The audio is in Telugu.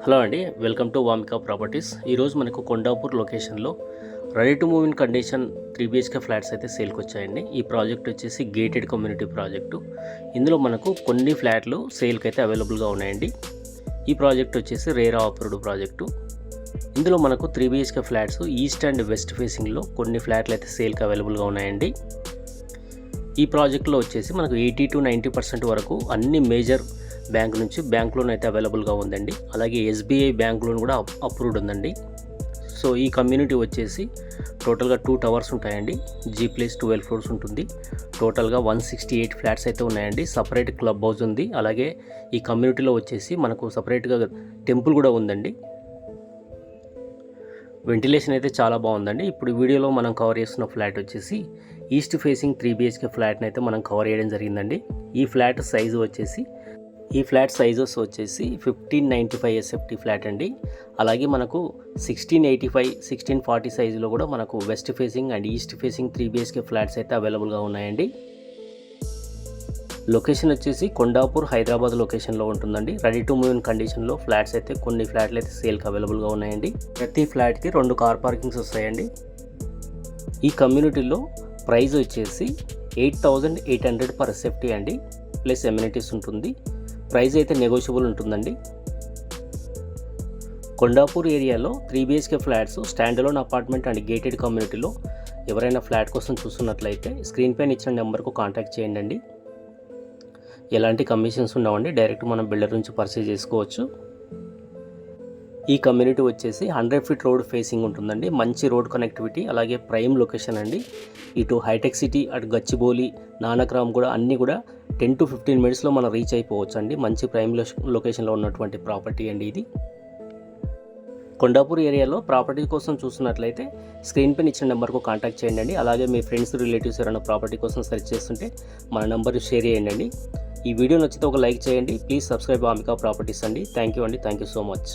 హలో అండి, వెల్కమ్ టు వామికా ప్రాపర్టీస్. ఈరోజు మనకు కొండాపూర్ లొకేషన్లో ready to move in condition 3 BHK flats అయితే సేల్కి వచ్చాయండి. ఈ ప్రాజెక్ట్ వచ్చేసి గేటెడ్ కమ్యూనిటీ ప్రాజెక్టు. ఇందులో మనకు కొన్ని ఫ్లాట్లు సేల్కి అయితే అవైలబుల్గా ఉన్నాయండి. ఈ ప్రాజెక్ట్ వచ్చేసి రేరా అప్రూవ్డ్ ప్రాజెక్టు. ఇందులో మనకు 3 BHK flats east and west ఫేసింగ్లో కొన్ని ఫ్లాట్లు అయితే సేల్కి అవైలబుల్గా ఉన్నాయండి. ఈ ప్రాజెక్ట్లో వచ్చేసి మనకు 80 to 90% వరకు అన్ని మేజర్ బ్యాంక్ నుంచి బ్యాంక్ లోన్ అయితే అవైలబుల్గా ఉందండి. అలాగే SBI బ్యాంక్ లోన్ కూడా అప్రూవ్డ్ ఉందండి. సో ఈ కమ్యూనిటీ వచ్చేసి టోటల్గా 2 టవర్స్ ఉంటాయండి. G+12 ఫ్లోర్స్ ఉంటుంది. టోటల్గా 168 ఫ్లాట్స్ అయితే ఉన్నాయండి. సపరేట్ క్లబ్ హౌస్ ఉంది. అలాగే ఈ కమ్యూనిటీలో వచ్చేసి మనకు సపరేట్గా టెంపుల్ కూడా ఉందండి. వెంటిలేషన్ అయితే చాలా బాగుందండి. ఇప్పుడు వీడియోలో మనం కవర్ చేస్తున్న ఫ్లాట్ వచ్చేసి ఈస్ట్ ఫేసింగ్ 3 BHK ఫ్లాట్ని అయితే మనం కవర్ చేయడం జరిగిందండి. ఈ ఫ్లాట్ సైజు వచ్చేసి 1595 SFT ఫ్లాట్ అండి. అలాగే మనకు 1685, 1640 సైజులో కూడా మనకు west facing and east facing 3 BHK flats అయితే అవైలబుల్గా ఉన్నాయండి. లొకేషన్ వచ్చేసి కొండాపూర్, హైదరాబాద్ లొకేషన్లో ఉంటుందండి. రెడీ టు మూవ్ ఇన్ కండిషన్లో ఫ్లాట్స్ అయితే కొన్ని ఫ్లాట్లు అయితే సేల్కి అవైలబుల్గా ఉన్నాయండి. ప్రతి ఫ్లాట్కి 2 కార్ పార్కింగ్స్ వస్తాయండి. ఈ కమ్యూనిటీలో ప్రైస్ వచ్చేసి 8800 పర్ SFT అండి. ప్లస్ ఎమ్యూనిటీస్ ఉంటుంది. ప్రైస్ అయితే నెగోషియబుల్ ఉంటుందండి. కొండాపూర్ ఏరియాలో 3 BHK flats stand alone apartment and gated కమ్యూనిటీలో ఎవరైనా ఫ్లాట్ కోసం చూస్తున్నట్లయితే స్క్రీన్ పైన ఇచ్చిన నెంబర్కు కాంటాక్ట్ చేయండి. ఎలాంటి కమిషన్స్ ఉండవండి. డైరెక్ట్ మనం బిల్డర్ నుంచి పర్చేజ్ చేసుకోవచ్చు. ఈ కమ్యూనిటీ వచ్చేసి 100 feet రోడ్ ఫేసింగ్ ఉంటుందండి. మంచి రోడ్ కనెక్టివిటీ, అలాగే ప్రైమ్ లొకేషన్ అండి. ఇటు హైటెక్ సిటీ, అటు గచ్చిబౌలి, నానక్రామ్ కూడా అన్నీ కూడా 10 to 15 minutesలో మనం రీచ్ అయిపోవచ్చు అండి. మంచి ప్రైమ్ లొకేషన్లో ఉన్నటువంటి ప్రాపర్టీ అండి ఇది. కొండాపూర్ ఏరియాలో ప్రాపర్టీ కోసం చూస్తున్నట్లయితే స్క్రీన్ పైన ఇచ్చిన నెంబర్కు కాంటాక్ట్ చేయండి. అలాగే మీ ఫ్రెండ్స్, రిలేటివ్స్ ఎవరైనా ప్రాపర్టీ కోసం సెర్చ్ చేస్తుంటే మన నెంబర్ని షేర్ చేయండి. ఈ వీడియో నచ్చితే ఒక లైక్ చేయండి. ప్లీజ్ సబ్స్క్రైబ్ వామికా ప్రాపర్టీస్ అండి. Thank you so much.